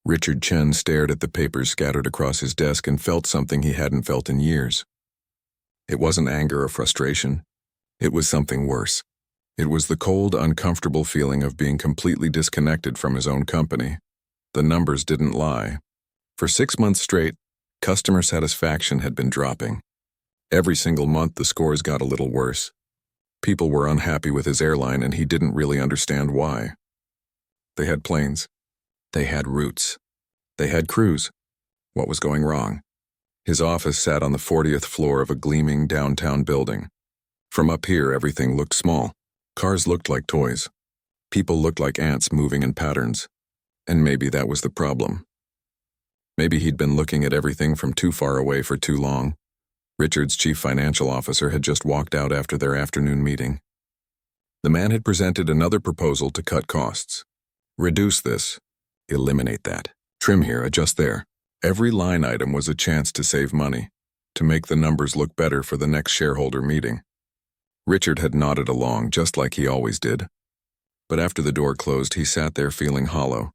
Richard Chen stared at the papers scattered across his desk and felt something he hadn't felt in years. It wasn't anger or frustration. It was something worse. It was the cold, uncomfortable feeling of being completely disconnected from his own company. The numbers didn't lie. For 6 months straight, customer satisfaction had been dropping. Every single month, the scores got a little worse. People were unhappy with his airline, and he didn't really understand why. They had planes. They had routes. They had crews. What was going wrong? His office sat on the 40th floor of a gleaming downtown building. From up here, everything looked small. Cars looked like toys. People looked like ants moving in patterns. And maybe that was the problem. Maybe he'd been looking at everything from too far away for too long. Richard's chief financial officer had just walked out after their afternoon meeting. The man had presented another proposal to cut costs. Reduce this. Eliminate that. Trim here, adjust there. Every line item was a chance to save money, to make the numbers look better for the next shareholder meeting. Richard had nodded along, just like he always did. But after the door closed, he sat there feeling hollow.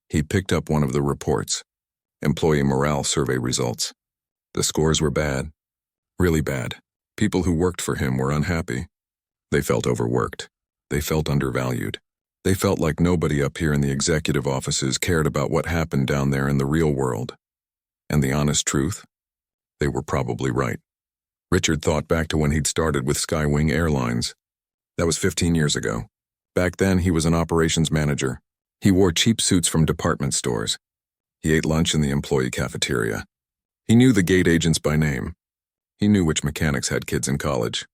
He picked up one of the reports. Employee morale survey results. The scores were bad. Really bad. People who worked for him were unhappy. They felt overworked. They felt undervalued. They felt like nobody up here in the executive offices cared about what happened down there in the real world. And the honest truth? They were probably right. Richard thought back to when he'd started with Skywing Airlines. That was 15 years ago. Back then, he was an operations manager. He wore cheap suits from department stores. He ate lunch in the employee cafeteria. He knew the gate agents by name. He knew which mechanics had kids in college.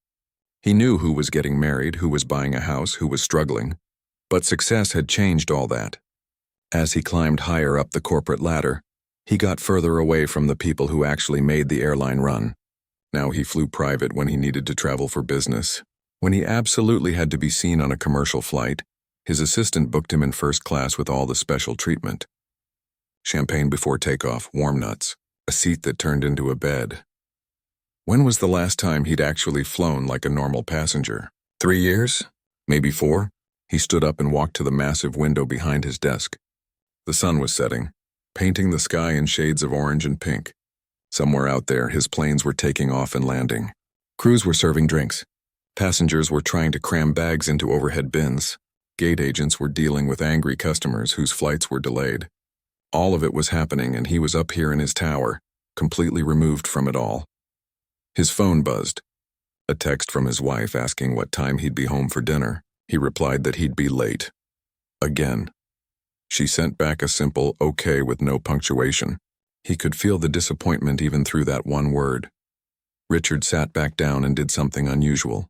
He knew who was getting married, who was buying a house, who was struggling. But success had changed all that. As he climbed higher up the corporate ladder, he got further away from the people who actually made the airline run. Now he flew private when he needed to travel for business. When he absolutely had to be seen on a commercial flight, his assistant booked him in first class with all the special treatment. Champagne before takeoff, warm nuts, a seat that turned into a bed. When was the last time he'd actually flown like a normal passenger? 3 years? Maybe 4? He stood up and walked to the massive window behind his desk. The sun was setting, painting the sky in shades of orange and pink. Somewhere out there, his planes were taking off and landing. Crews were serving drinks. Passengers were trying to cram bags into overhead bins. Gate agents were dealing with angry customers whose flights were delayed. All of it was happening, and he was up here in his tower, completely removed from it all. His phone buzzed. A text from his wife asking what time he'd be home for dinner. He replied that he'd be late. Again. She sent back a simple okay with no punctuation. He could feel the disappointment even through that one word. Richard sat back down and did something unusual.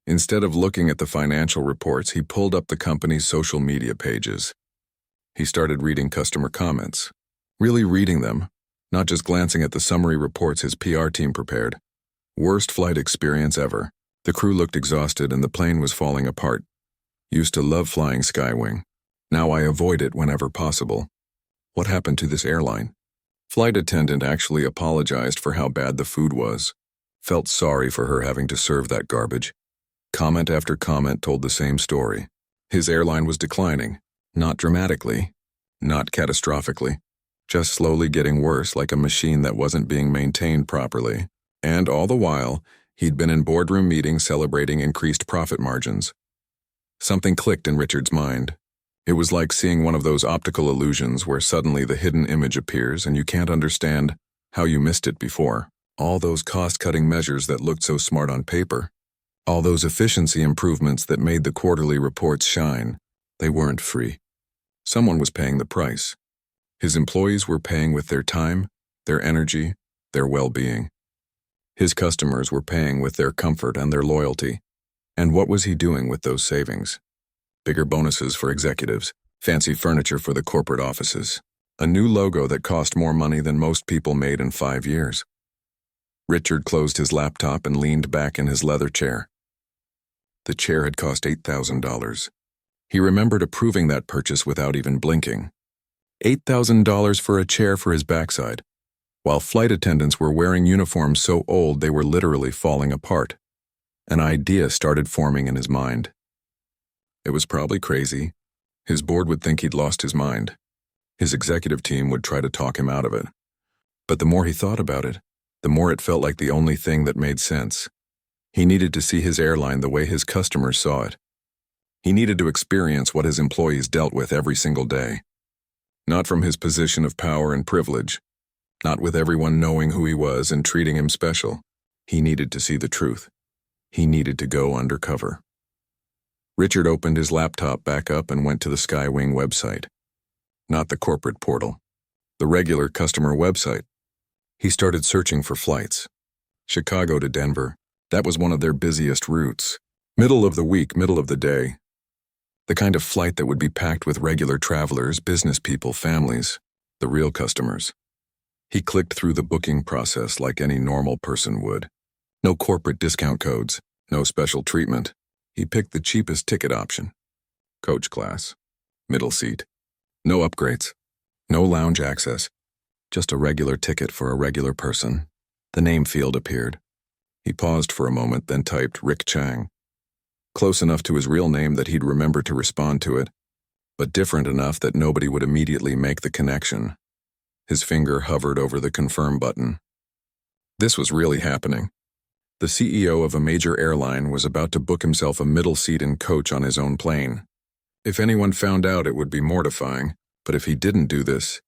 Instead of looking at the financial reports, he pulled up the company's social media pages. He started reading customer comments. Really reading them, not just glancing at the summary reports his PR team prepared. Worst flight experience ever. The crew looked exhausted and the plane was falling apart. Used to love flying Skywing. Now I avoid it whenever possible. What happened to this airline? Flight attendant actually apologized for how bad the food was. Felt sorry for her having to serve that garbage. Comment after comment told the same story. His airline was declining. Not dramatically. Not catastrophically. Just slowly getting worse, like a machine that wasn't being maintained properly. And all the while, he'd been in boardroom meetings celebrating increased profit margins. Something clicked in Richard's mind. It was like seeing one of those optical illusions where suddenly the hidden image appears and you can't understand how you missed it before. All those cost-cutting measures that looked so smart on paper. All those efficiency improvements that made the quarterly reports shine. They weren't free. Someone was paying the price. His employees were paying with their time, their energy, their well-being. His customers were paying with their comfort and their loyalty. And what was he doing with those savings? Bigger bonuses for executives, fancy furniture for the corporate offices, a new logo that cost more money than most people made in 5 years. Richard closed his laptop and leaned back in his leather chair. The chair had cost $8,000. He remembered approving that purchase without even blinking. $8,000 for a chair for his backside, while flight attendants were wearing uniforms so old they were literally falling apart. An idea started forming in his mind. It was probably crazy. His board would think he'd lost his mind. His executive team would try to talk him out of it. But the more he thought about it, the more it felt like the only thing that made sense. He needed to see his airline the way his customers saw it. He needed to experience what his employees dealt with every single day. Not from his position of power and privilege, not with everyone knowing who he was and treating him special. He needed to see the truth. He needed to go undercover. Richard opened his laptop back up and went to the Skywing website. Not the corporate portal. The regular customer website. He started searching for flights. Chicago to Denver. That was one of their busiest routes. Middle of the week, middle of the day. The kind of flight that would be packed with regular travelers, business people, families, the real customers. He clicked through the booking process like any normal person would. No corporate discount codes, no special treatment. He picked the cheapest ticket option. Coach class. Middle seat. No upgrades. No lounge access. Just a regular ticket for a regular person. The name field appeared. He paused for a moment, then typed Rick Chang. Close enough to his real name that he'd remember to respond to it, but different enough that nobody would immediately make the connection. His finger hovered over the confirm button. This was really happening. The CEO of a major airline was about to book himself a middle seat in coach on his own plane. If anyone found out, it would be mortifying, but if he didn't do this,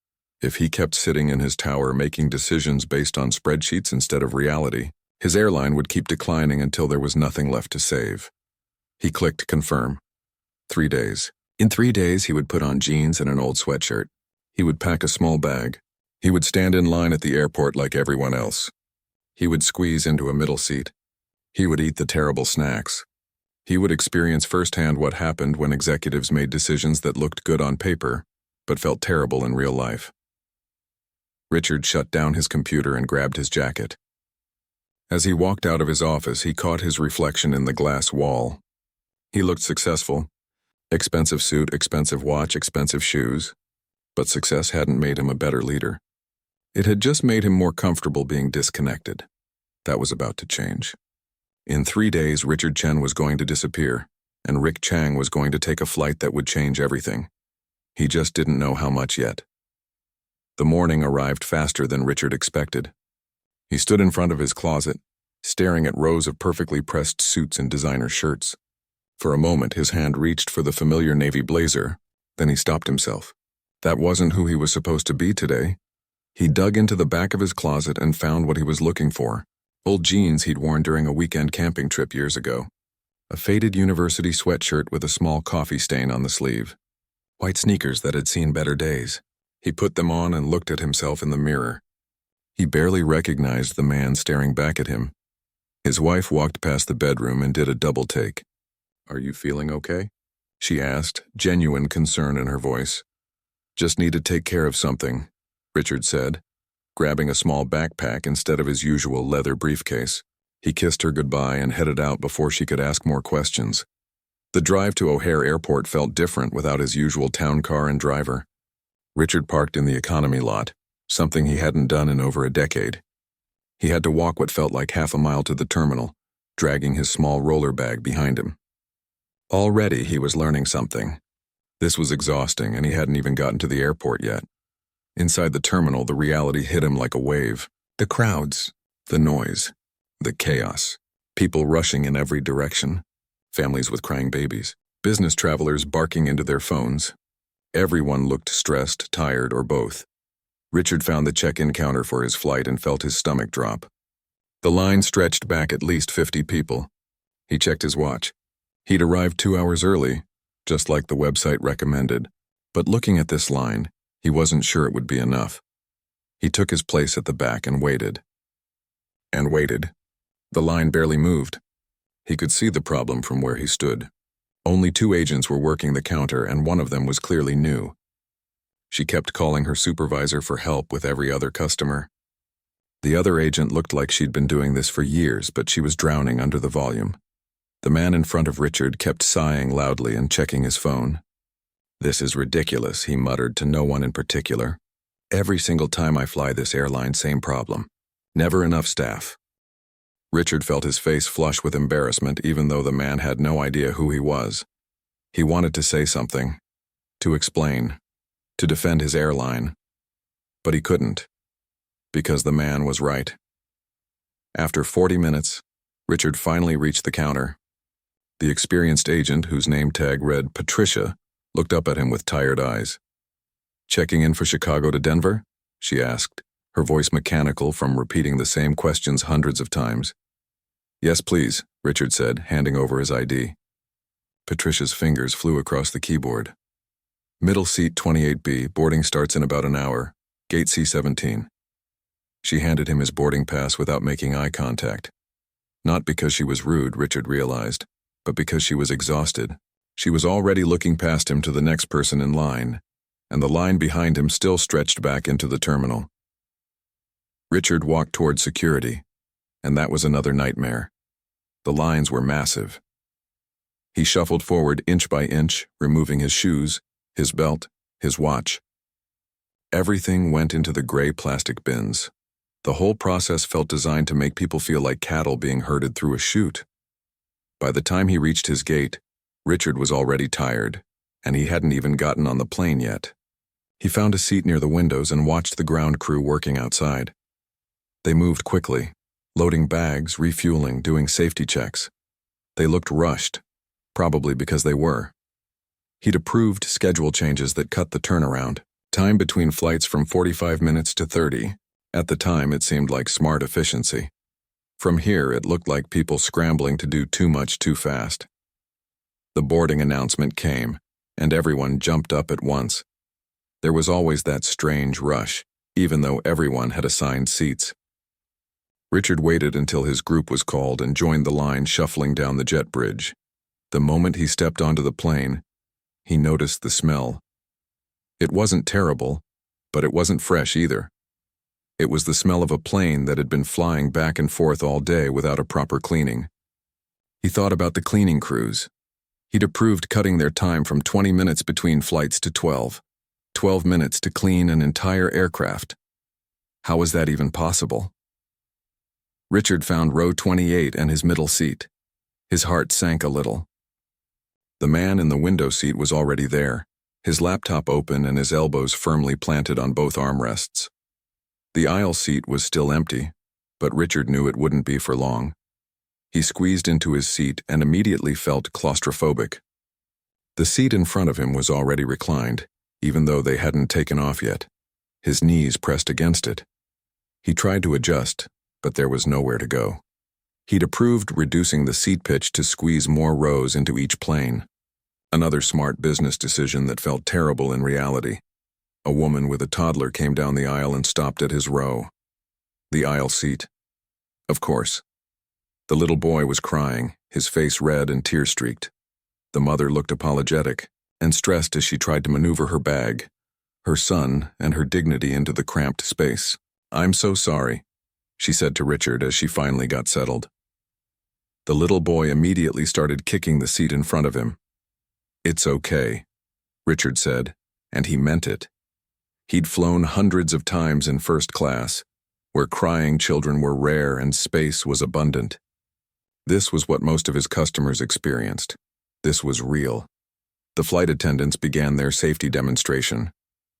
if he kept sitting in his tower making decisions based on spreadsheets instead of reality, his airline would keep declining until there was nothing left to save. He clicked confirm. 3 days. In 3 days, he would put on jeans and an old sweatshirt. He would pack a small bag. He would stand in line at the airport like everyone else. He would squeeze into a middle seat. He would eat the terrible snacks. He would experience firsthand what happened when executives made decisions that looked good on paper, but felt terrible in real life. Richard shut down his computer and grabbed his jacket. As he walked out of his office, he caught his reflection in the glass wall. He looked successful. Expensive suit, expensive watch, expensive shoes. But success hadn't made him a better leader. It had just made him more comfortable being disconnected. That was about to change. In 3 days, Richard Chen was going to disappear, and Rick Chang was going to take a flight that would change everything. He just didn't know how much yet. The morning arrived faster than Richard expected. He stood in front of his closet, staring at rows of perfectly pressed suits and designer shirts. For a moment, his hand reached for the familiar navy blazer, then he stopped himself. That wasn't who he was supposed to be today. He dug into the back of his closet and found what he was looking for. Old jeans he'd worn during a weekend camping trip years ago. A faded university sweatshirt with a small coffee stain on the sleeve. White sneakers that had seen better days. He put them on and looked at himself in the mirror. He barely recognized the man staring back at him. His wife walked past the bedroom and did a double take. "Are you feeling okay?" she asked, genuine concern in her voice. "Just need to take care of something," Richard said, grabbing a small backpack instead of his usual leather briefcase. He kissed her goodbye and headed out before she could ask more questions. The drive to O'Hare Airport felt different without his usual town car and driver. Richard parked in the economy lot, something he hadn't done in over a decade. He had to walk what felt like half a mile to the terminal, dragging his small roller bag behind him. Already he was learning something. This was exhausting, and he hadn't even gotten to the airport yet. Inside the terminal, the reality hit him like a wave. The crowds, the noise, the chaos, people rushing in every direction, families with crying babies, business travelers barking into their phones. Everyone looked stressed, tired, or both. Richard found the check-in counter for his flight and felt his stomach drop. The line stretched back at least 50 people. He checked his watch. He'd arrived 2 hours early, just like the website recommended, but looking at this line, he wasn't sure it would be enough. He took his place at the back and waited. And waited. The line barely moved. He could see the problem from where he stood. Only 2 agents were working the counter, and one of them was clearly new. She kept calling her supervisor for help with every other customer. The other agent looked like she'd been doing this for years, but she was drowning under the volume. The man in front of Richard kept sighing loudly and checking his phone. "This is ridiculous," he muttered to no one in particular. "Every single time I fly this airline, same problem. Never enough staff." Richard felt his face flush with embarrassment, even though the man had no idea who he was. He wanted to say something, to explain, to defend his airline. But he couldn't, because the man was right. After 40 minutes, Richard finally reached the counter. The experienced agent, whose name tag read Patricia, looked up at him with tired eyes. "Checking in for Chicago to Denver?" she asked, her voice mechanical from repeating the same questions hundreds of times. "Yes, please," Richard said, handing over his ID. Patricia's fingers flew across the keyboard. "Middle seat 28B, boarding starts in about an hour, gate C17. She handed him his boarding pass without making eye contact. Not because she was rude, Richard realized, but because she was exhausted. She was already looking past him to the next person in line, and the line behind him still stretched back into the terminal. Richard walked toward security, and that was another nightmare. The lines were massive. He shuffled forward inch by inch, removing his shoes, his belt, his watch. Everything went into the gray plastic bins. The whole process felt designed to make people feel like cattle being herded through a chute. By the time he reached his gate, Richard was already tired, and he hadn't even gotten on the plane yet. He found a seat near the windows and watched the ground crew working outside. They moved quickly, loading bags, refueling, doing safety checks. They looked rushed, probably because they were. He'd approved schedule changes that cut the turnaround, time between flights from 45 minutes to 30. At the time, it seemed like smart efficiency. From here, it looked like people scrambling to do too much too fast. The boarding announcement came, and everyone jumped up at once. There was always that strange rush, even though everyone had assigned seats. Richard waited until his group was called and joined the line shuffling down the jet bridge. The moment he stepped onto the plane, he noticed the smell. It wasn't terrible, but it wasn't fresh either. It was the smell of a plane that had been flying back and forth all day without a proper cleaning. He thought about the cleaning crews. He'd approved cutting their time from 20 minutes between flights to 12. 12 minutes to clean an entire aircraft. How was that even possible? Richard found row 28 and his middle seat. His heart sank a little. The man in the window seat was already there, his laptop open and his elbows firmly planted on both armrests. The aisle seat was still empty, but Richard knew it wouldn't be for long. He squeezed into his seat and immediately felt claustrophobic. The seat in front of him was already reclined, even though they hadn't taken off yet. His knees pressed against it. He tried to adjust, but there was nowhere to go. He'd approved reducing the seat pitch to squeeze more rows into each plane. Another smart business decision that felt terrible in reality. A woman with a toddler came down the aisle and stopped at his row. The aisle seat. Of course. The little boy was crying, his face red and tear-streaked. The mother looked apologetic and stressed as she tried to maneuver her bag, her son, and her dignity into the cramped space. "I'm so sorry," she said to Richard as she finally got settled. The little boy immediately started kicking the seat in front of him. "It's okay," Richard said, and he meant it. He'd flown hundreds of times in first class, where crying children were rare and space was abundant. This was what most of his customers experienced. This was real. The flight attendants began their safety demonstration.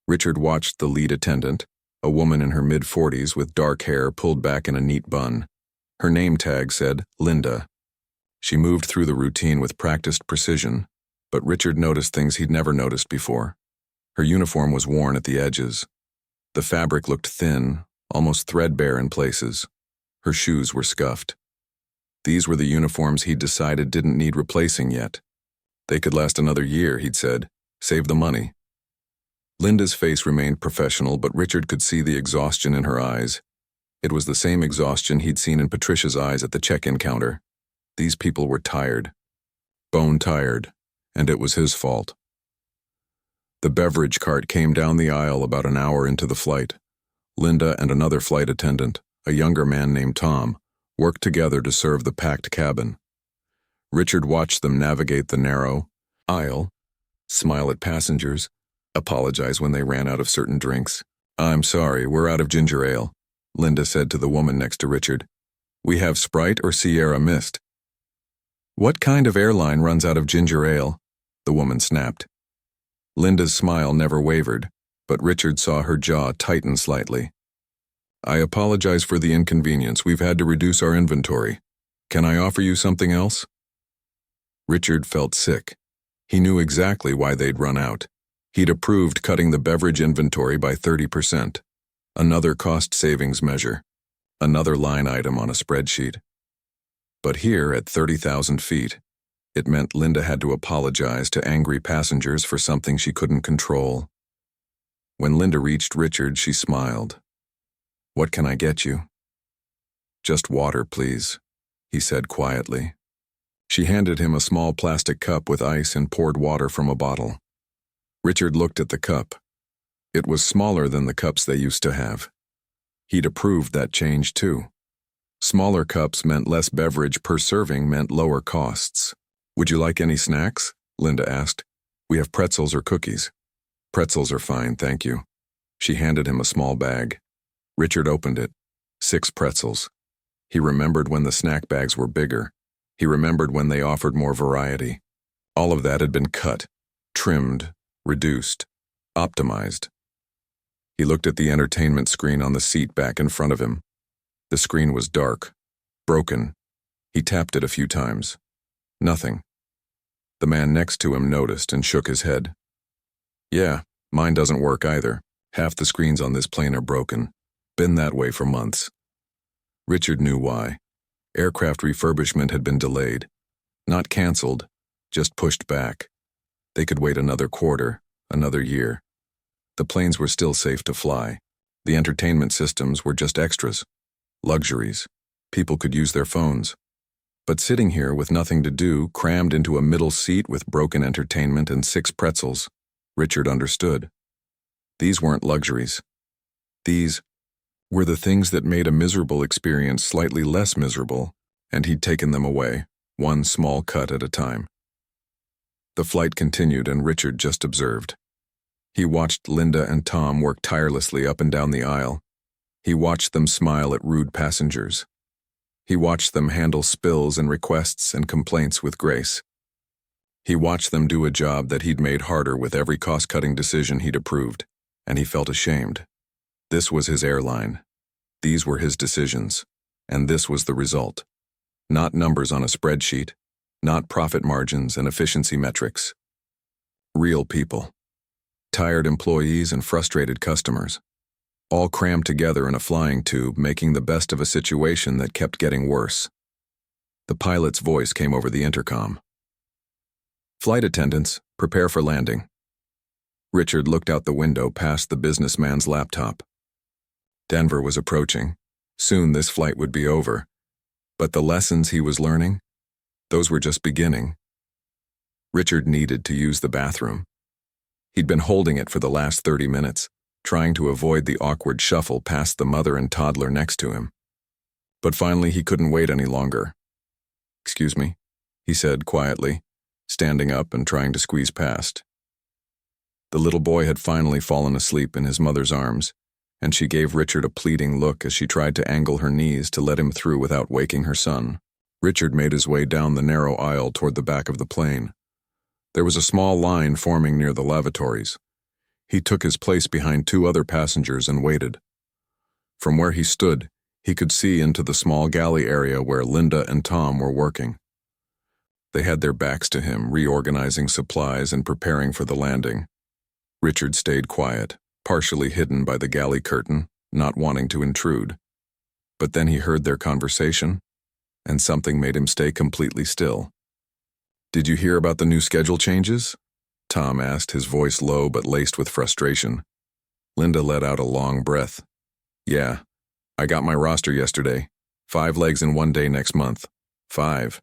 Richard watched the lead attendant, a woman in her mid-40s with dark hair pulled back in a neat bun. Her name tag said Linda. She moved through the routine with practiced precision, but Richard noticed things he'd never noticed before. Her uniform was worn at the edges. The fabric looked thin, almost threadbare in places. Her shoes were scuffed. These were the uniforms he'd decided didn't need replacing yet. They could last another year, he'd said. Save the money. Linda's face remained professional, but Richard could see the exhaustion in her eyes. It was the same exhaustion he'd seen in Patricia's eyes at the check-in counter. These people were tired. Bone tired, and it was his fault. The beverage cart came down the aisle about an hour into the flight. Linda and another flight attendant, a younger man named Tom, worked together to serve the packed cabin. Richard watched them navigate the narrow aisle, smile at passengers, apologize when they ran out of certain drinks. "I'm sorry, we're out of ginger ale," Linda said to the woman next to Richard. "We have Sprite or Sierra Mist." "What kind of airline runs out of ginger ale?" the woman snapped. Linda's smile never wavered. but Richard saw her jaw tighten slightly. "I apologize for the inconvenience. We've had to reduce our inventory. Can I offer you something else?" Richard felt sick. He knew exactly why they'd run out. He'd approved cutting the beverage inventory by 30%. Another cost savings measure. Another line item on a spreadsheet. But here, at 30,000 feet, it meant Linda had to apologize to angry passengers for something she couldn't control. When Linda reached Richard, she smiled. "What can I get you?" "Just water, please," he said quietly. She handed him a small plastic cup with ice and poured water from a bottle. Richard looked at the cup. It was smaller than the cups they used to have. He'd approved that change too. Smaller cups meant less beverage per serving, meant lower costs. "Would you like any snacks?" Linda asked. "We have pretzels or cookies." "Pretzels are fine, thank you." She handed him a small bag. Richard opened it. 6 pretzels. He remembered when the snack bags were bigger. He remembered when they offered more variety. All of that had been cut, trimmed, reduced, optimized. He looked at the entertainment screen on the seat back in front of him. The screen was dark, broken. He tapped it a few times. Nothing. The man next to him noticed and shook his head. "Yeah, mine doesn't work either. Half the screens on this plane are broken. Been that way for months." Richard knew why. Aircraft refurbishment had been delayed. Not canceled, just pushed back. They could wait another quarter, another year. The planes were still safe to fly. The entertainment systems were just extras. Luxuries. People could use their phones. But sitting here with nothing to do, crammed into a middle seat with broken entertainment and 6 pretzels, Richard understood. These weren't luxuries. These were the things that made a miserable experience slightly less miserable, and he'd taken them away, one small cut at a time. The flight continued, and Richard just observed. He watched Linda and Tom work tirelessly up and down the aisle. He watched them smile at rude passengers. He watched them handle spills and requests and complaints with grace. He watched them do a job that he'd made harder with every cost-cutting decision he'd approved, and he felt ashamed. This was his airline. These were his decisions, and this was the result. Not numbers on a spreadsheet, not profit margins and efficiency metrics. Real people. Tired employees and frustrated customers. All crammed together in a flying tube, making the best of a situation that kept getting worse. The pilot's voice came over the intercom. "Flight attendants, prepare for landing." Richard looked out the window past the businessman's laptop. Denver was approaching. Soon this flight would be over. But the lessons he was learning, those were just beginning. Richard needed to use the bathroom. He'd been holding it for the last 30 minutes, trying to avoid the awkward shuffle past the mother and toddler next to him. But finally he couldn't wait any longer. "Excuse me," he said quietly, standing up and trying to squeeze past. The little boy had finally fallen asleep in his mother's arms, and she gave Richard a pleading look as she tried to angle her knees to let him through without waking her son. Richard made his way down the narrow aisle toward the back of the plane. There was a small line forming near the lavatories. He took his place behind 2 other passengers and waited. From where he stood, he could see into the small galley area where Linda and Tom were working. They had their backs to him, reorganizing supplies and preparing for the landing. Richard stayed quiet, partially hidden by the galley curtain, not wanting to intrude. But then he heard their conversation, and something made him stay completely still. "Did you hear about the new schedule changes?" Tom asked, his voice low but laced with frustration. Linda let out a long breath. "Yeah, I got my roster yesterday. 5 legs in 1 day next month. 5.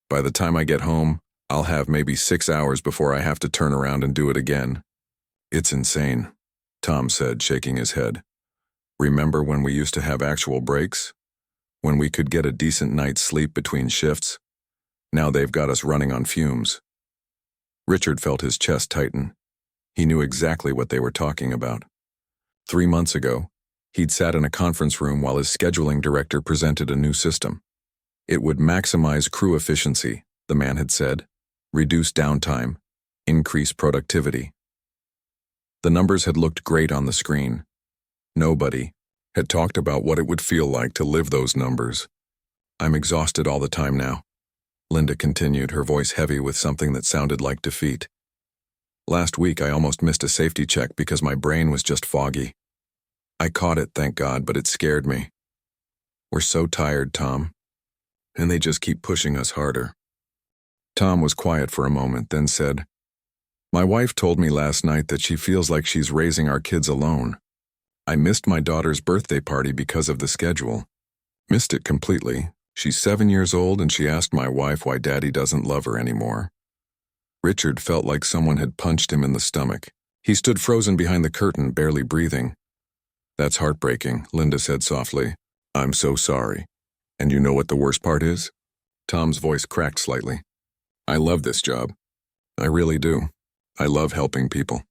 By the time I get home, I'll have maybe 6 hours before I have to turn around and do it again." "It's insane," Tom said, shaking his head. "Remember when we used to have actual breaks? When we could get a decent night's sleep between shifts? Now they've got us running on fumes." Richard felt his chest tighten. He knew exactly what they were talking about. 3 months ago, he'd sat in a conference room while his scheduling director presented a new system. It would maximize crew efficiency, the man had said, reduce downtime, increase productivity. The numbers had looked great on the screen. Nobody had talked about what it would feel like to live those numbers. I'm exhausted all the time now, Linda continued, her voice heavy with something that sounded like defeat. Last week I almost missed a safety check because my brain was just foggy. I caught it, thank God, but it scared me. We're so tired, Tom. And they just keep pushing us harder. Tom was quiet for a moment, then said, My wife told me last night that she feels like she's raising our kids alone. I missed my daughter's birthday party because of the schedule. Missed it completely. She's 7 years old and she asked my wife why Daddy doesn't love her anymore. Richard felt like someone had punched him in the stomach. He stood frozen behind the curtain, barely breathing. That's heartbreaking, Linda said softly. I'm so sorry. And you know what the worst part is? Tom's voice cracked slightly. I love this job. I really do. I love helping people.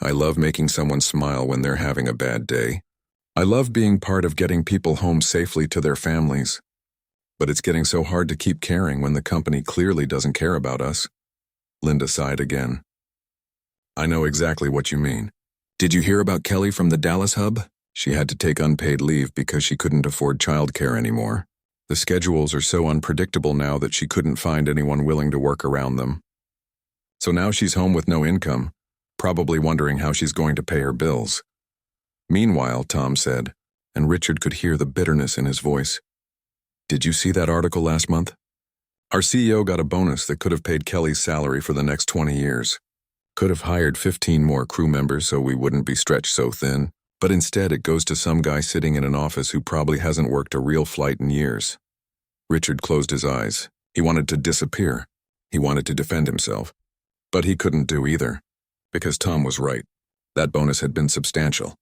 I love making someone smile when they're having a bad day. I love being part of getting people home safely to their families. But it's getting so hard to keep caring when the company clearly doesn't care about us. Linda sighed again. I know exactly what you mean. Did you hear about Kelly from the Dallas hub? She had to take unpaid leave because she couldn't afford childcare anymore. The schedules are so unpredictable now that she couldn't find anyone willing to work around them. So now she's home with no income, probably wondering how she's going to pay her bills. Meanwhile, Tom said, and Richard could hear the bitterness in his voice. Did you see that article last month? Our CEO got a bonus that could have paid Kelly's salary for the next 20 years. Could have hired 15 more crew members so we wouldn't be stretched so thin, but instead it goes to some guy sitting in an office who probably hasn't worked a real flight in years. Richard closed his eyes. He wanted to disappear. He wanted to defend himself. But he couldn't do either, because Tom was right. That bonus had been substantial.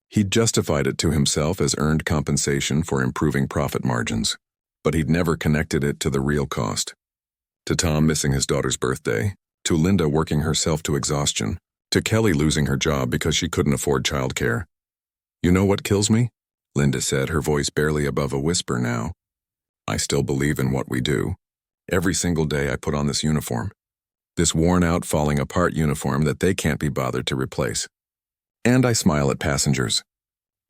He'd justified it to himself as earned compensation for improving profit margins, but he'd never connected it to the real cost. To Tom missing his daughter's birthday, to Linda working herself to exhaustion, to Kelly losing her job because she couldn't afford childcare. You know what kills me? Linda said, her voice barely above a whisper now. I still believe in what we do. Every single day I put on this uniform. This worn-out, falling-apart uniform that they can't be bothered to replace. And I smile at passengers.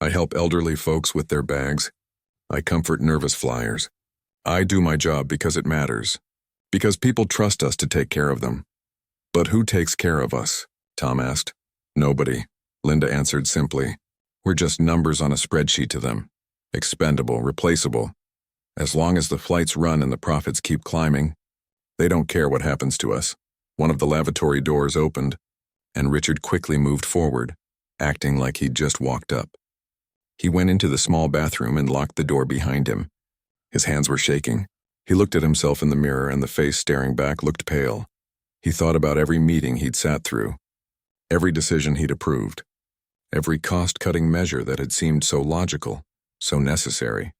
I help elderly folks with their bags. I comfort nervous flyers. I do my job because it matters. Because people trust us to take care of them. But who takes care of us? Tom asked. Nobody, Linda answered simply. We're just numbers on a spreadsheet to them. Expendable, replaceable. As long as the flights run and the profits keep climbing, they don't care what happens to us. One of the lavatory doors opened, and Richard quickly moved forward, acting like he'd just walked up. He went into the small bathroom and locked the door behind him. His hands were shaking. He looked at himself in the mirror, and the face staring back looked pale. He thought about every meeting he'd sat through, every decision he'd approved, every cost-cutting measure that had seemed so logical, so necessary.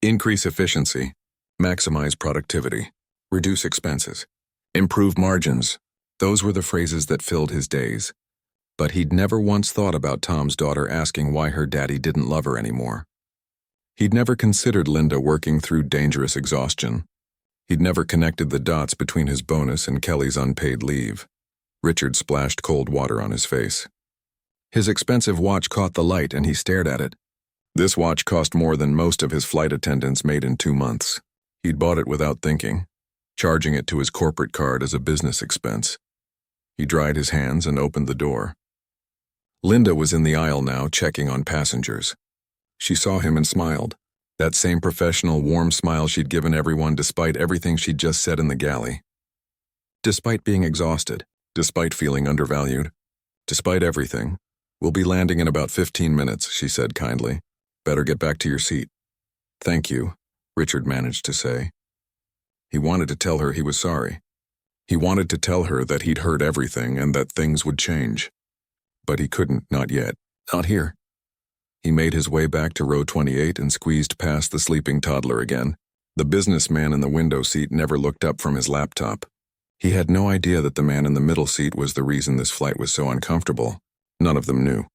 Increase efficiency, maximize productivity, reduce expenses, improve margins. Those were the phrases that filled his days. But he'd never once thought about Tom's daughter asking why her daddy didn't love her anymore. He'd never considered Linda working through dangerous exhaustion. He'd never connected the dots between his bonus and Kelly's unpaid leave. Richard splashed cold water on his face. His expensive watch caught the light and he stared at it. This watch cost more than most of his flight attendants made in 2 months. He'd bought it without thinking, charging it to his corporate card as a business expense. He dried his hands and opened the door. Linda was in the aisle now, checking on passengers. She saw him and smiled, that same professional, warm smile she'd given everyone despite everything she'd just said in the galley. Despite being exhausted, despite feeling undervalued, despite everything, we'll be landing in about 15 minutes, she said kindly. Better get back to your seat. Thank you, Richard managed to say. He wanted to tell her he was sorry. He wanted to tell her that he'd heard everything and that things would change. But he couldn't, not yet, not here. He made his way back to row 28 and squeezed past the sleeping toddler again. The businessman in the window seat never looked up from his laptop. He had no idea that the man in the middle seat was the reason this flight was so uncomfortable. None of them knew.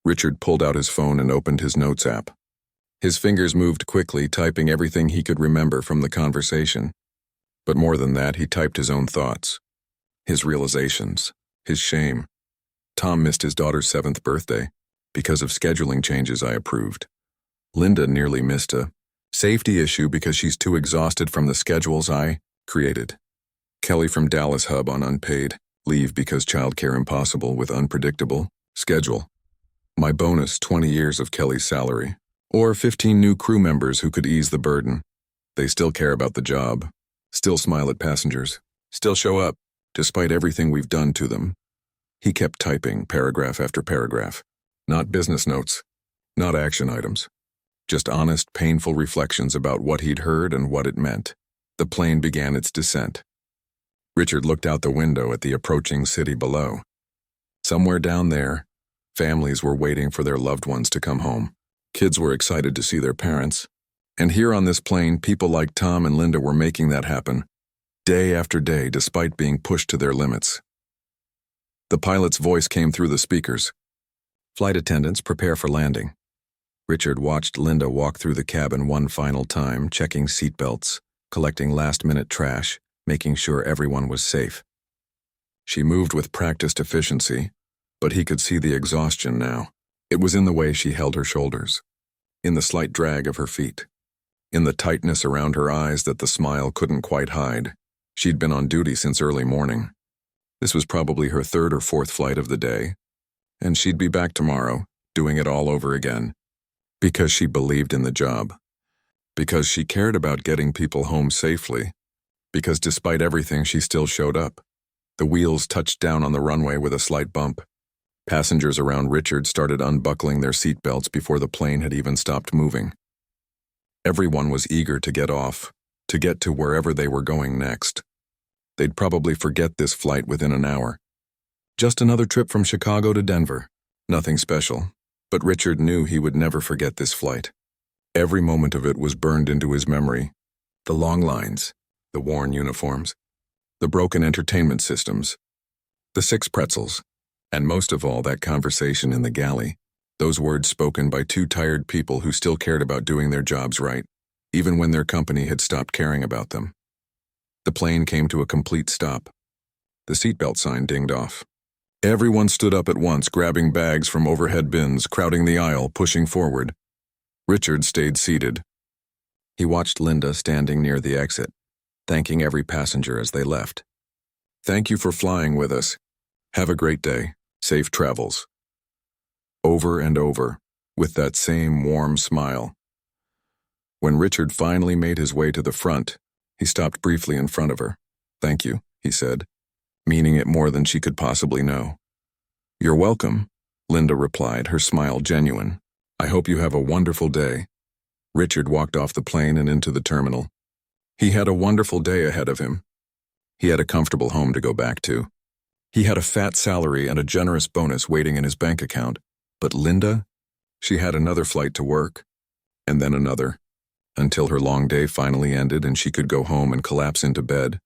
Richard pulled out his phone and opened his notes app. His fingers moved quickly, typing everything he could remember from the conversation. But more than that, he typed his own thoughts. His realizations. His shame. Tom missed his daughter's 7th birthday because of scheduling changes I approved. Linda nearly missed a safety issue because she's too exhausted from the schedules I created. Kelly from Dallas Hub on unpaid leave because childcare impossible with unpredictable schedule. My bonus, 20 years of Kelly's salary. Or 15 new crew members who could ease the burden. They still care about the job, still smile at passengers, still show up, despite everything we've done to them. He kept typing paragraph after paragraph. Not business notes, not action items. Just honest, painful reflections about what he'd heard and what it meant. The plane began its descent. Richard looked out the window at the approaching city below. Somewhere down there, families were waiting for their loved ones to come home. Kids were excited to see their parents. And here on this plane, people like Tom and Linda were making that happen, day after day, despite being pushed to their limits. The pilot's voice came through the speakers. Flight attendants, prepare for landing. Richard watched Linda walk through the cabin one final time, checking seatbelts, collecting last-minute trash, making sure everyone was safe. She moved with practiced efficiency, but he could see the exhaustion now. It was in the way she held her shoulders, in the slight drag of her feet, in the tightness around her eyes that the smile couldn't quite hide. She'd been on duty since early morning. This was probably her 3rd or 4th flight of the day, and she'd be back tomorrow, doing it all over again. Because she believed in the job. Because she cared about getting people home safely. Because despite everything, she still showed up. The wheels touched down on the runway with a slight bump. Passengers around Richard started unbuckling their seatbelts before the plane had even stopped moving. Everyone was eager to get off, to get to wherever they were going next. They'd probably forget this flight within an hour. Just another trip from Chicago to Denver. Nothing special, but Richard knew he would never forget this flight. Every moment of it was burned into his memory. The long lines, the worn uniforms, the broken entertainment systems, the 6 pretzels. And most of all, that conversation in the galley, those words spoken by 2 tired people who still cared about doing their jobs right, even when their company had stopped caring about them. The plane came to a complete stop. The seatbelt sign dinged off. Everyone stood up at once, grabbing bags from overhead bins, crowding the aisle, pushing forward. Richard stayed seated. He watched Linda standing near the exit, thanking every passenger as they left. Thank you for flying with us. Have a great day. Safe travels. Over and over, with that same warm smile. When Richard finally made his way to the front, he stopped briefly in front of her. Thank you, he said, meaning it more than she could possibly know. You're welcome, Linda replied, her smile genuine. I hope you have a wonderful day. Richard walked off the plane and into the terminal. He had a wonderful day ahead of him. He had a comfortable home to go back to. He had a fat salary and a generous bonus waiting in his bank account. But Linda, she had another flight to work, and then another, until her long day finally ended and she could go home and collapse into bed,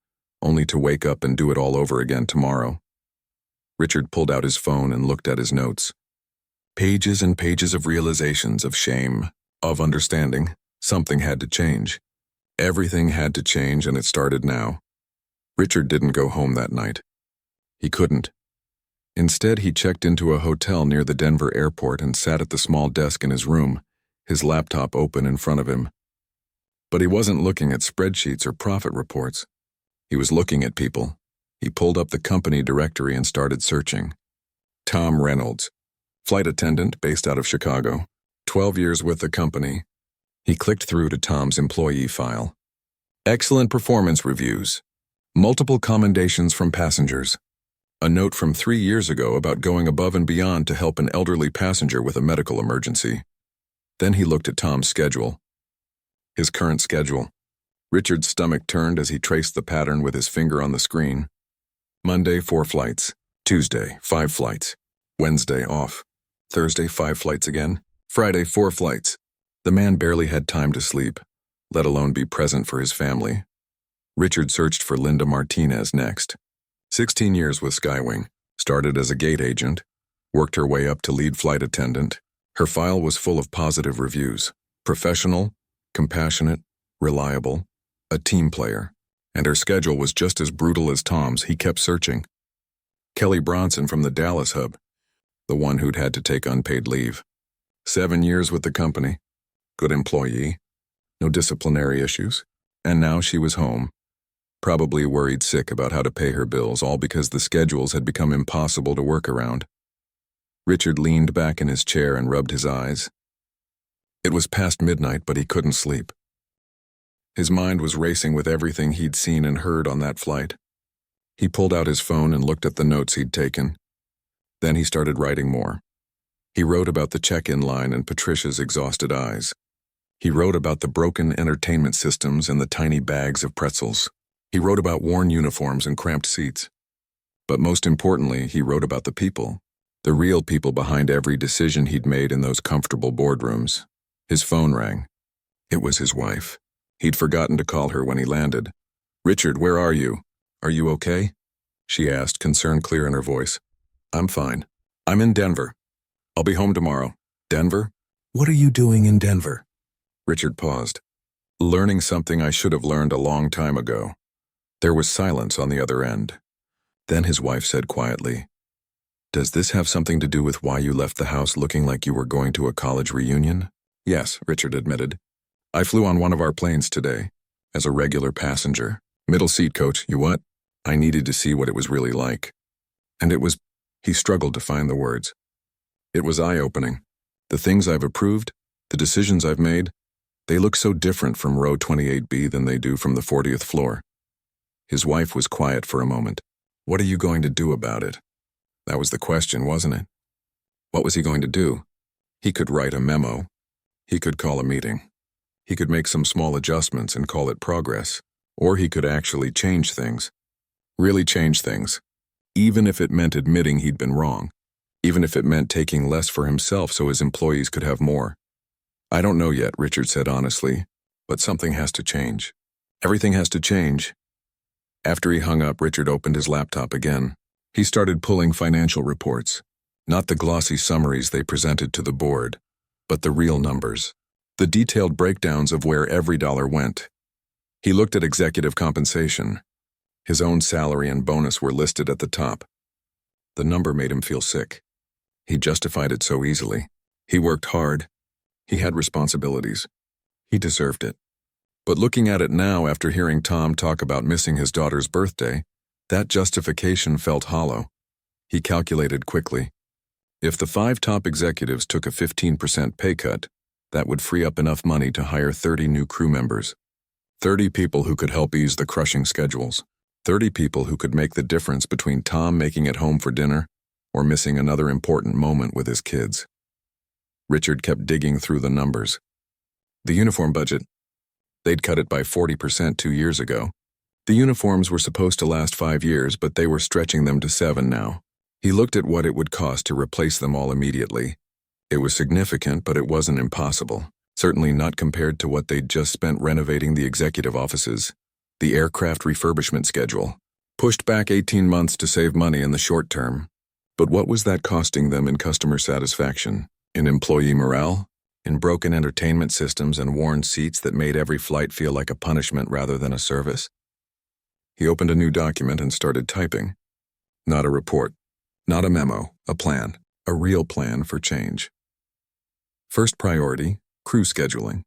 only to wake up and do it all over again tomorrow. Richard pulled out his phone and looked at his notes. Pages and pages of realizations of shame, of understanding. Something had to change. Everything had to change, and it started now. Richard didn't go home that night. He couldn't. Instead, he checked into a hotel near the Denver airport and sat at the small desk in his room, his laptop open in front of him. But he wasn't looking at spreadsheets or profit reports. He was looking at people. He pulled up the company directory and started searching. Tom Reynolds, flight attendant based out of Chicago, 12 years with the company. He clicked through to Tom's employee file. Excellent performance reviews. Multiple commendations from passengers. A note from 3 years ago about going above and beyond to help an elderly passenger with a medical emergency. Then he looked at Tom's schedule. His current schedule. Richard's stomach turned as he traced the pattern with his finger on the screen. Monday, 4 flights. Tuesday, 5 flights. Wednesday, off. Thursday, 5 flights again. Friday, 4 flights. The man barely had time to sleep, let alone be present for his family. Richard searched for Linda Martinez next. 16 years with Skywing, started as a gate agent, worked her way up to lead flight attendant. Her file was full of positive reviews. Professional, compassionate, reliable, a team player. And her schedule was just as brutal as Tom's. He kept searching. Kelly Bronson from the Dallas Hub, the one who'd had to take unpaid leave. 7 years with the company, good employee, no disciplinary issues, and now she was home, probably worried sick about how to pay her bills, all because the schedules had become impossible to work around. Richard leaned back in his chair and rubbed his eyes. It was past midnight, but he couldn't sleep. His mind was racing with everything he'd seen and heard on that flight. He pulled out his phone and looked at the notes he'd taken. Then he started writing more. He wrote about the check-in line and Patricia's exhausted eyes. He wrote about the broken entertainment systems and the tiny bags of pretzels. He wrote about worn uniforms and cramped seats. But most importantly, he wrote about the people, the real people behind every decision he'd made in those comfortable boardrooms. His phone rang. It was his wife. He'd forgotten to call her when he landed. "Richard, where are you? Are you okay?" she asked, concern clear in her voice. "I'm fine. I'm in Denver. I'll be home tomorrow." "Denver? What are you doing in Denver?" Richard paused. "Learning something I should have learned a long time ago." There was silence on the other end. Then his wife said quietly, "Does this have something to do with why you left the house looking like you were going to a college reunion?" "Yes," Richard admitted. "I flew on one of our planes today, as a regular passenger. Middle seat, coach. You what?" "I needed to see what it was really like. And it was—" he struggled to find the words. "It was eye-opening. The things I've approved, the decisions I've made, they look so different from row 28B than they do from the 40th floor." His wife was quiet for a moment. "What are you going to do about it?" That was the question, wasn't it? What was he going to do? He could write a memo. He could call a meeting. He could make some small adjustments and call it progress. Or he could actually change things. Really change things. Even if it meant admitting he'd been wrong. Even if it meant taking less for himself so his employees could have more. "I don't know yet," Richard said honestly, "but something has to change. Everything has to change." After he hung up, Richard opened his laptop again. He started pulling financial reports. Not the glossy summaries they presented to the board, but the real numbers. The detailed breakdowns of where every dollar went. He looked at executive compensation. His own salary and bonus were listed at the top. The number made him feel sick. He justified it so easily. He worked hard. He had responsibilities. He deserved it. But looking at it now after hearing Tom talk about missing his daughter's birthday, that justification felt hollow. He calculated quickly. If the 5 top executives took a 15% pay cut, that would free up enough money to hire 30 new crew members. 30 people who could help ease the crushing schedules. 30 people who could make the difference between Tom making it home for dinner or missing another important moment with his kids. Richard kept digging through the numbers. The uniform budget. They'd cut it by 40% 2 years ago. The uniforms were supposed to last 5 years, but they were stretching them to 7 now. He looked at what it would cost to replace them all immediately. It was significant, but it wasn't impossible. Certainly not compared to what they'd just spent renovating the executive offices. The aircraft refurbishment schedule. Pushed back 18 months to save money in the short term. But what was that costing them in customer satisfaction? In employee morale? In broken entertainment systems and worn seats that made every flight feel like a punishment rather than a service? He opened a new document and started typing. Not a report. Not a memo. A plan. A real plan for change. First priority, crew scheduling.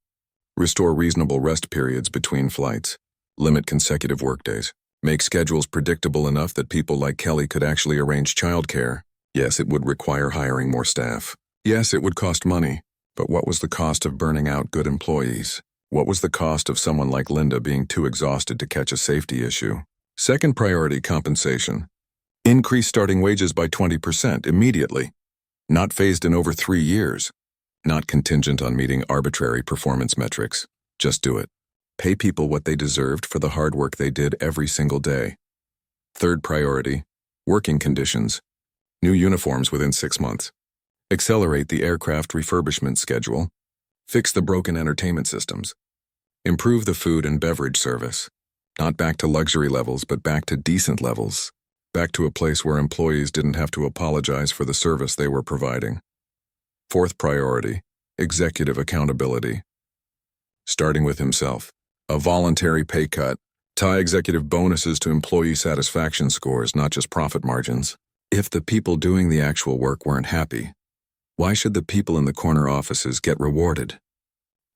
Restore reasonable rest periods between flights. Limit consecutive workdays. Make schedules predictable enough that people like Kelly could actually arrange childcare. Yes, it would require hiring more staff. Yes, it would cost money. But what was the cost of burning out good employees? What was the cost of someone like Linda being too exhausted to catch a safety issue? Second priority, compensation. Increase starting wages by 20% immediately. Not phased in over 3 years. Not contingent on meeting arbitrary performance metrics. Just do it. Pay people what they deserved for the hard work they did every single day. Third priority, working conditions. New uniforms within 6 months. Accelerate the aircraft refurbishment schedule. Fix the broken entertainment systems. Improve the food and beverage service. Not back to luxury levels, but back to decent levels. Back to a place where employees didn't have to apologize for the service they were providing. Fourth priority, executive accountability. Starting with himself. A voluntary pay cut. Tie executive bonuses to employee satisfaction scores, not just profit margins. If the people doing the actual work weren't happy, why should the people in the corner offices get rewarded?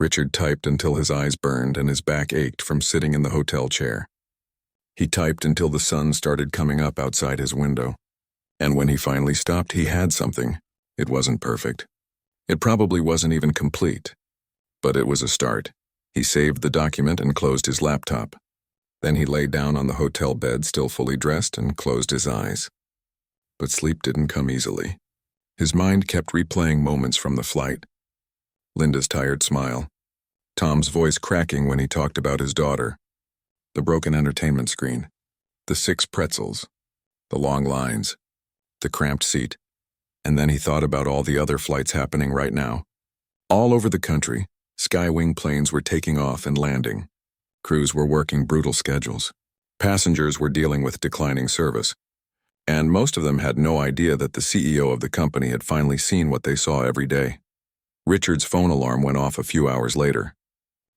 Richard typed until his eyes burned and his back ached from sitting in the hotel chair. He typed until the sun started coming up outside his window. And when he finally stopped, he had something. It wasn't perfect. It probably wasn't even complete. But it was a start. He saved the document and closed his laptop. Then he lay down on the hotel bed, still fully dressed, and closed his eyes. But sleep didn't come easily. His mind kept replaying moments from the flight. Linda's tired smile. Tom's voice cracking when he talked about his daughter. The broken entertainment screen. The 6 pretzels. The long lines. The cramped seat. And then he thought about all the other flights happening right now. All over the country, Skywing planes were taking off and landing. Crews were working brutal schedules. Passengers were dealing with declining service. And most of them had no idea that the CEO of the company had finally seen what they saw every day. Richard's phone alarm went off a few hours later.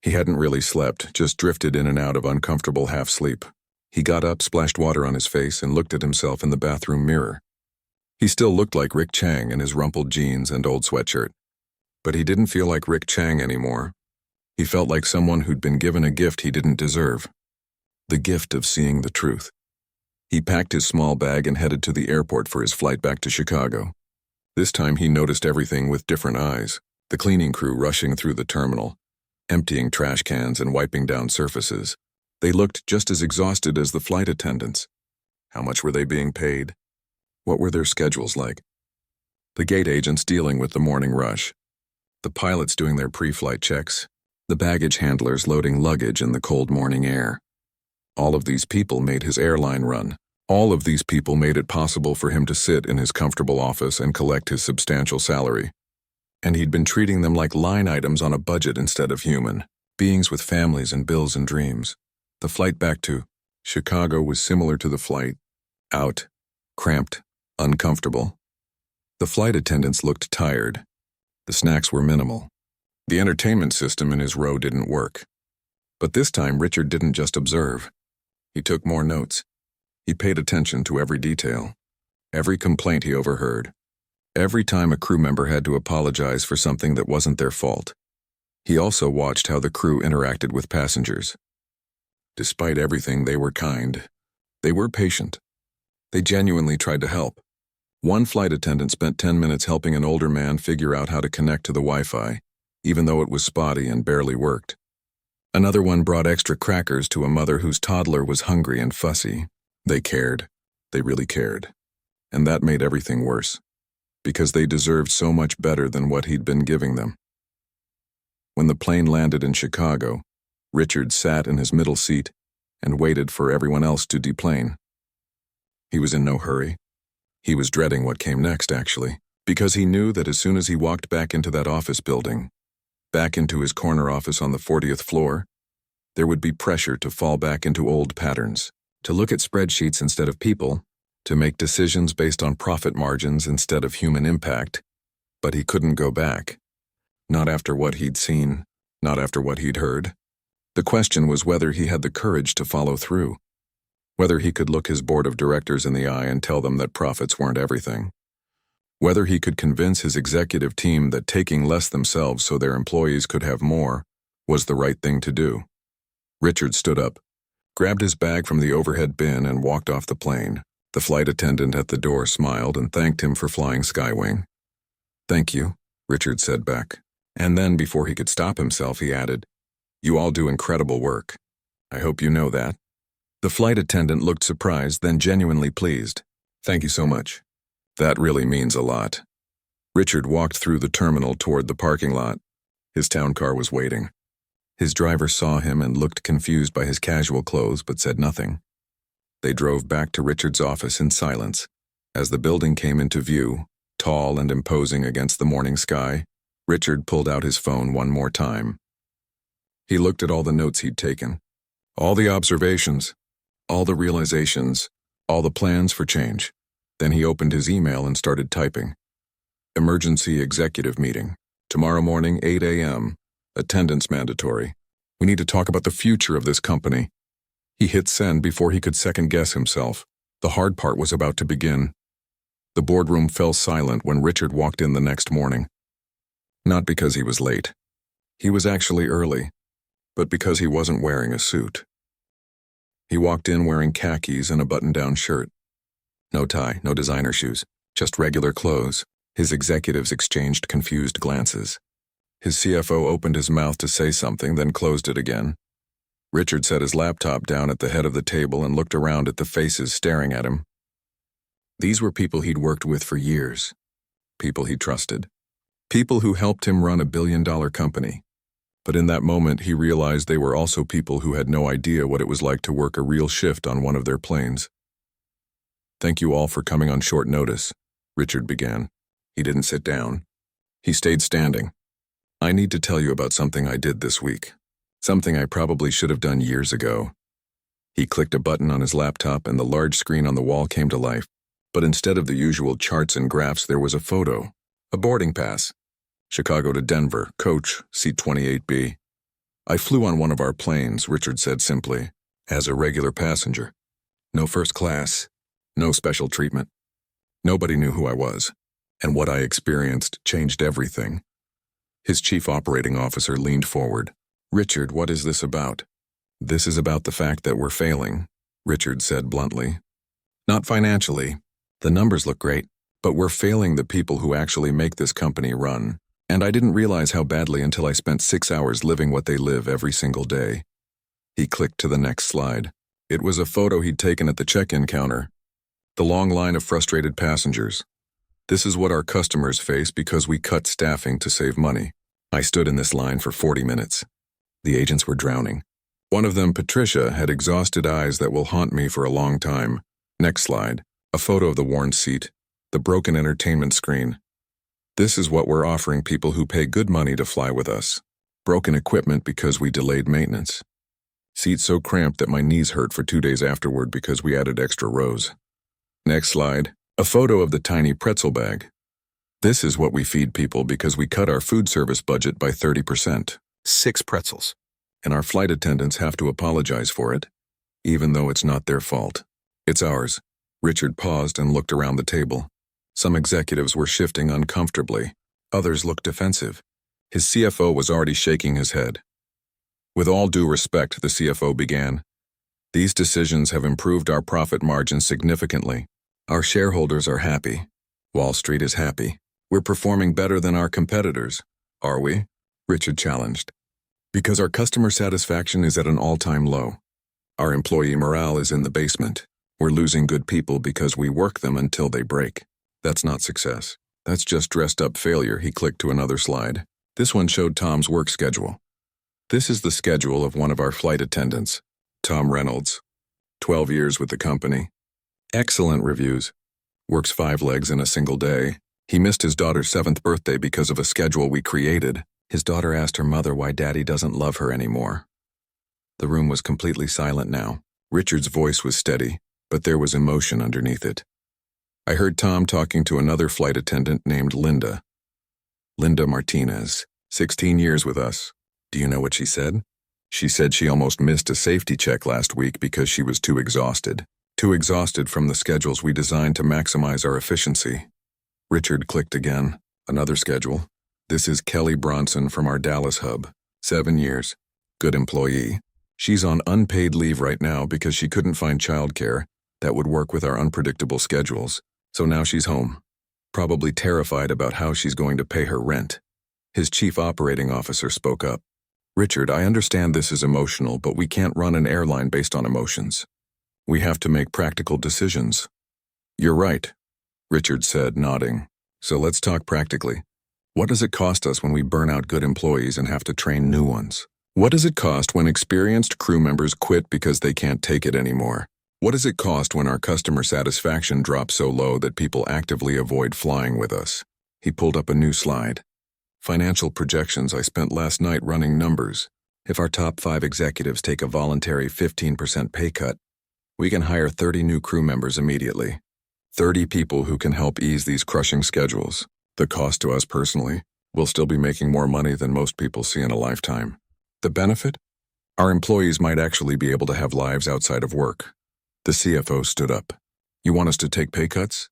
He hadn't really slept, just drifted in and out of uncomfortable half-sleep. He got up, splashed water on his face, and looked at himself in the bathroom mirror. He still looked like Rick Chang in his rumpled jeans and old sweatshirt. But he didn't feel like Rick Chang anymore. He felt like someone who'd been given a gift he didn't deserve. The gift of seeing the truth. He packed his small bag and headed to the airport for his flight back to Chicago. This time he noticed everything with different eyes. The cleaning crew rushing through the terminal, emptying trash cans and wiping down surfaces. They looked just as exhausted as the flight attendants. How much were they being paid? What were their schedules like? The gate agents dealing with the morning rush. The pilots doing their pre-flight checks. The baggage handlers loading luggage in the cold morning air. All of these people made his airline run. All of these people made it possible for him to sit in his comfortable office and collect his substantial salary. And he'd been treating them like line items on a budget instead of human, beings with families and bills and dreams. The flight back to Chicago was similar to the flight out, cramped, uncomfortable. The flight attendants looked tired. The snacks were minimal. The entertainment system in his row didn't work. But this time Richard didn't just observe. He took more notes. He paid attention to every detail, every complaint he overheard. Every time a crew member had to apologize for something that wasn't their fault. He also watched how the crew interacted with passengers. Despite everything, they were kind. They were patient. They genuinely tried to help. One flight attendant spent 10 minutes helping an older man figure out how to connect to the Wi-Fi, even though it was spotty and barely worked. Another one brought extra crackers to a mother whose toddler was hungry and fussy. They cared. They really cared. And that made everything worse. Because they deserved so much better than what he'd been giving them. When the plane landed in Chicago, Richard sat in his middle seat and waited for everyone else to deplane. He was in no hurry. He was dreading what came next, actually, because he knew that as soon as he walked back into that office building, back into his corner office on the 40th floor, there would be pressure to fall back into old patterns, to look at spreadsheets instead of people, to make decisions based on profit margins instead of human impact. But he couldn't go back. Not after what he'd seen, not after what he'd heard. The question was whether he had the courage to follow through. Whether he could look his board of directors in the eye and tell them that profits weren't everything. Whether he could convince his executive team that taking less themselves so their employees could have more was the right thing to do. Richard stood up, grabbed his bag from the overhead bin and walked off the plane. The flight attendant at the door smiled and thanked him for flying Skywing. "Thank you," Richard said back. And then, before he could stop himself, he added, "You all do incredible work. I hope you know that." The flight attendant looked surprised, then genuinely pleased. "Thank you so much. That really means a lot." Richard walked through the terminal toward the parking lot. His town car was waiting. His driver saw him and looked confused by his casual clothes but said nothing. They drove back to Richard's office in silence. As the building came into view, tall and imposing against the morning sky, Richard pulled out his phone one more time. He looked at all the notes he'd taken, all the observations, all the realizations, all the plans for change. Then he opened his email and started typing. "Emergency executive meeting. Tomorrow morning, 8 a.m. Attendance mandatory. We need to talk about the future of this company." He hit send before he could second-guess himself. The hard part was about to begin. The boardroom fell silent when Richard walked in the next morning. Not because he was late. He was actually early, but because he wasn't wearing a suit. He walked in wearing khakis and a button-down shirt. No tie, no designer shoes, just regular clothes. His executives exchanged confused glances. His CFO opened his mouth to say something, then closed it again. Richard set his laptop down at the head of the table and looked around at the faces staring at him. These were people he'd worked with for years. People he trusted. People who helped him run a billion-dollar company. But in that moment, he realized they were also people who had no idea what it was like to work a real shift on one of their planes. "Thank you all for coming on short notice," Richard began. He didn't sit down. He stayed standing. "I need to tell you about something I did this week. Something I probably should have done years ago." He clicked a button on his laptop and the large screen on the wall came to life. But instead of the usual charts and graphs, there was a photo. A boarding pass. Chicago to Denver, coach, seat 28B. "I flew on one of our planes," Richard said simply, "as a regular passenger. No first class, no special treatment. Nobody knew who I was, and what I experienced changed everything." His chief operating officer leaned forward. "Richard, what is this about?" "This is about the fact that we're failing," Richard said bluntly. "Not financially. The numbers look great, but we're failing the people who actually make this company run. And I didn't realize how badly until I spent 6 hours living what they live every single day." He clicked to the next slide. It was a photo he'd taken at the check-in counter. The long line of frustrated passengers. "This is what our customers face because we cut staffing to save money." I stood in this line for 40 minutes. The agents were drowning. One of them, Patricia, had exhausted eyes that will haunt me for a long time. Next slide. A photo of the worn seat, the broken entertainment screen. "This is what we're offering people who pay good money to fly with us. Broken equipment because we delayed maintenance. Seat so cramped that my knees hurt for 2 days afterward because we added extra rows." Next slide. A photo of the tiny pretzel bag. "This is what we feed people because we cut our food service budget by 30%. 6 pretzels. And our flight attendants have to apologize for it, even though it's not their fault. It's ours." Richard paused and looked around the table. Some executives were shifting uncomfortably. Others looked defensive. His CFO was already shaking his head. "With all due respect," the CFO began, "these decisions have improved our profit margin significantly. Our shareholders are happy. Wall Street is happy. We're performing better than our competitors. Are we?" Richard challenged. "Because our customer satisfaction is at an all-time low. Our employee morale is in the basement. We're losing good people because we work them until they break. That's not success. That's just dressed-up failure." He clicked to another slide. This one showed Tom's work schedule. "This is the schedule of one of our flight attendants, Tom Reynolds. 12 years with the company. Excellent reviews. Works 5 legs in a single day. He missed his daughter's 7th birthday because of a schedule we created. His daughter asked her mother why Daddy doesn't love her anymore." The room was completely silent now. Richard's voice was steady, but there was emotion underneath it. "I heard Tom talking to another flight attendant named Linda. Linda Martinez, 16 years with us. Do you know what she said? She said she almost missed a safety check last week because she was too exhausted. Too exhausted from the schedules we designed to maximize our efficiency." Richard clicked again. Another schedule. "This is Kelly Bronson from our Dallas hub. 7 years. Good employee. She's on unpaid leave right now because she couldn't find childcare that would work with our unpredictable schedules. So now she's home, probably terrified about how she's going to pay her rent." His chief operating officer spoke up. "Richard, I understand this is emotional, but we can't run an airline based on emotions. We have to make practical decisions." "You're right," Richard said, nodding. "So let's talk practically. What does it cost us when we burn out good employees and have to train new ones? What does it cost when experienced crew members quit because they can't take it anymore? What does it cost when our customer satisfaction drops so low that people actively avoid flying with us?" He pulled up a new slide. "Financial projections. I spent last night running numbers. If our top 5 executives take a voluntary 15% pay cut, we can hire 30 new crew members immediately. 30 people who can help ease these crushing schedules. The cost to us personally, we'll still be making more money than most people see in a lifetime. The benefit? Our employees might actually be able to have lives outside of work." The CFO stood up. "You want us to take pay cuts?"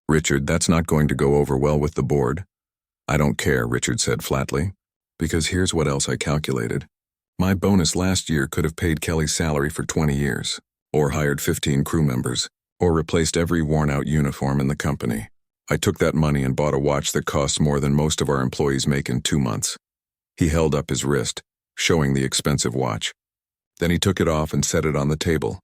Richard, that's not going to go over well with the board. I don't care, Richard said flatly, because here's what else I calculated. My bonus last year could have paid Kelly's salary for 20 years, or hired 15 crew members, or replaced every worn-out uniform in the company. I took that money and bought a watch that costs more than most of our employees make in 2 months. He held up his wrist, showing the expensive watch. Then he took it off and set it on the table.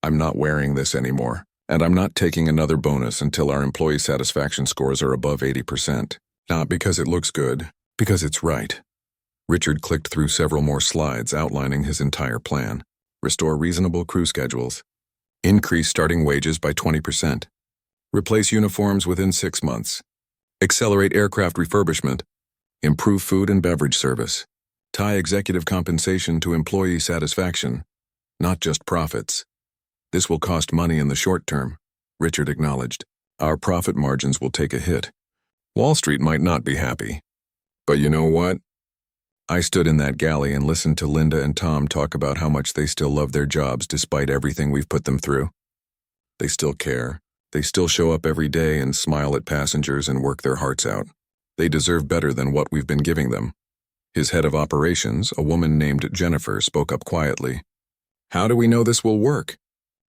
I'm not wearing this anymore, and I'm not taking another bonus until our employee satisfaction scores are above 80%. Not because it looks good, because it's right. Richard clicked through several more slides outlining his entire plan. Restore reasonable crew schedules. Increase starting wages by 20%. Replace uniforms within 6 months. Accelerate aircraft refurbishment. Improve food and beverage service. Tie executive compensation to employee satisfaction, not just profits. This will cost money in the short term, Richard acknowledged. Our profit margins will take a hit. Wall Street might not be happy. But you know what? I stood in that galley and listened to Linda and Tom talk about how much they still love their jobs despite everything we've put them through. They still care. They still show up every day and smile at passengers and work their hearts out. They deserve better than what we've been giving them. His head of operations, a woman named Jennifer, spoke up quietly. How do we know this will work?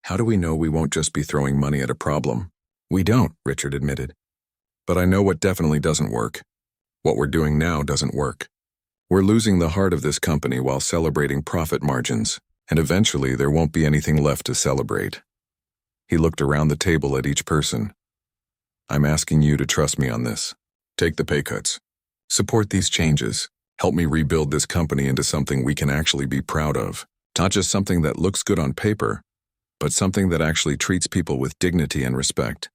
How do we know we won't just be throwing money at a problem? We don't, Richard admitted. But I know what definitely doesn't work. What we're doing now doesn't work. We're losing the heart of this company while celebrating profit margins, and eventually there won't be anything left to celebrate. He looked around the table at each person. I'm asking you to trust me on this. Take the pay cuts. Support these changes. Help me rebuild this company into something we can actually be proud of. Not just something that looks good on paper, but something that actually treats people with dignity and respect.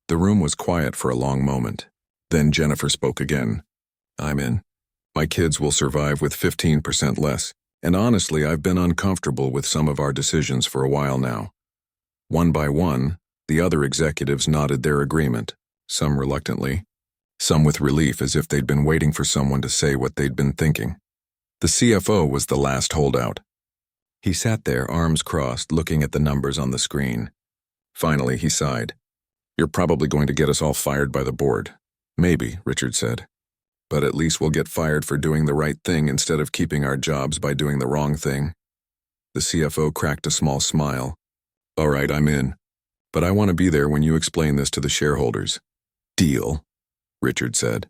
The room was quiet for a long moment. Then Jennifer spoke again. I'm in. My kids will survive with 15% less, and honestly, I've been uncomfortable with some of our decisions for a while now. One by one, the other executives nodded their agreement, some reluctantly, some with relief as if they'd been waiting for someone to say what they'd been thinking. The CFO was the last holdout. He sat there, arms crossed, looking at the numbers on the screen. Finally, he sighed. You're probably going to get us all fired by the board. Maybe, Richard said. But at least we'll get fired for doing the right thing instead of keeping our jobs by doing the wrong thing. The CFO cracked a small smile. All right, I'm in. But I want to be there when you explain this to the shareholders. Deal, Richard said.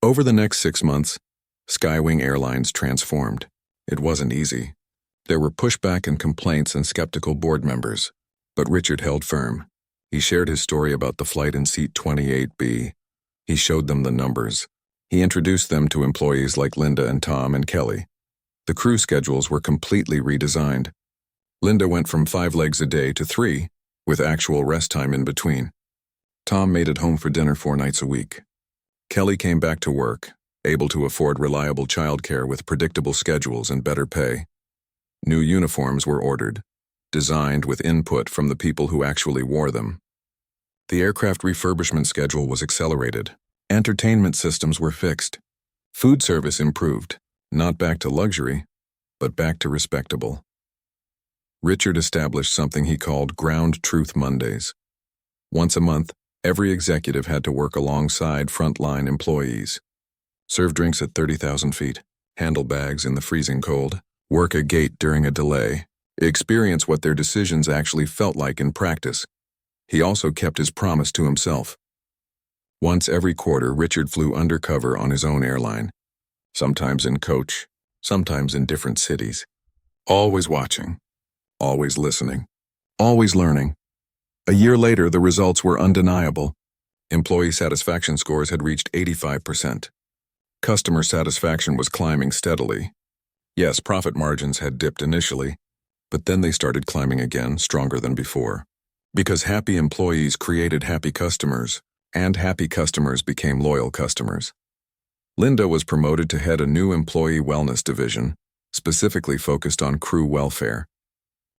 Over the next 6 months, Skywing Airlines transformed. It wasn't easy. There were pushback and complaints and skeptical board members. But Richard held firm. He shared his story about the flight in seat 28B. He showed them the numbers. He introduced them to employees like Linda and Tom and Kelly. The crew schedules were completely redesigned. Linda went from 5 legs a day to 3, with actual rest time in between. Tom made it home for dinner 4 nights a week. Kelly came back to work, able to afford reliable childcare with predictable schedules and better pay. New uniforms were ordered, designed with input from the people who actually wore them. The aircraft refurbishment schedule was accelerated. Entertainment systems were fixed. Food service improved, not back to luxury, but back to respectable. Richard established something he called Ground Truth Mondays. Once a month, every executive had to work alongside frontline employees. Serve drinks at 30,000 feet, handle bags in the freezing cold, work a gate during a delay, experience what their decisions actually felt like in practice. He also kept his promise to himself. Once every quarter, Richard flew undercover on his own airline, sometimes in coach, sometimes in different cities. Always watching, always listening, always learning. A year later, the results were undeniable. Employee satisfaction scores had reached 85%. Customer satisfaction was climbing steadily. Yes, profit margins had dipped initially, but then they started climbing again, stronger than before. Because happy employees created happy customers, and happy customers became loyal customers. Linda was promoted to head a new employee wellness division, specifically focused on crew welfare.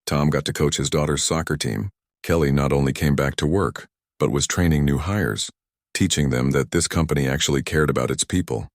Tom got to coach his daughter's soccer team. Kelly not only came back to work, but was training new hires, teaching them that this company actually cared about its people.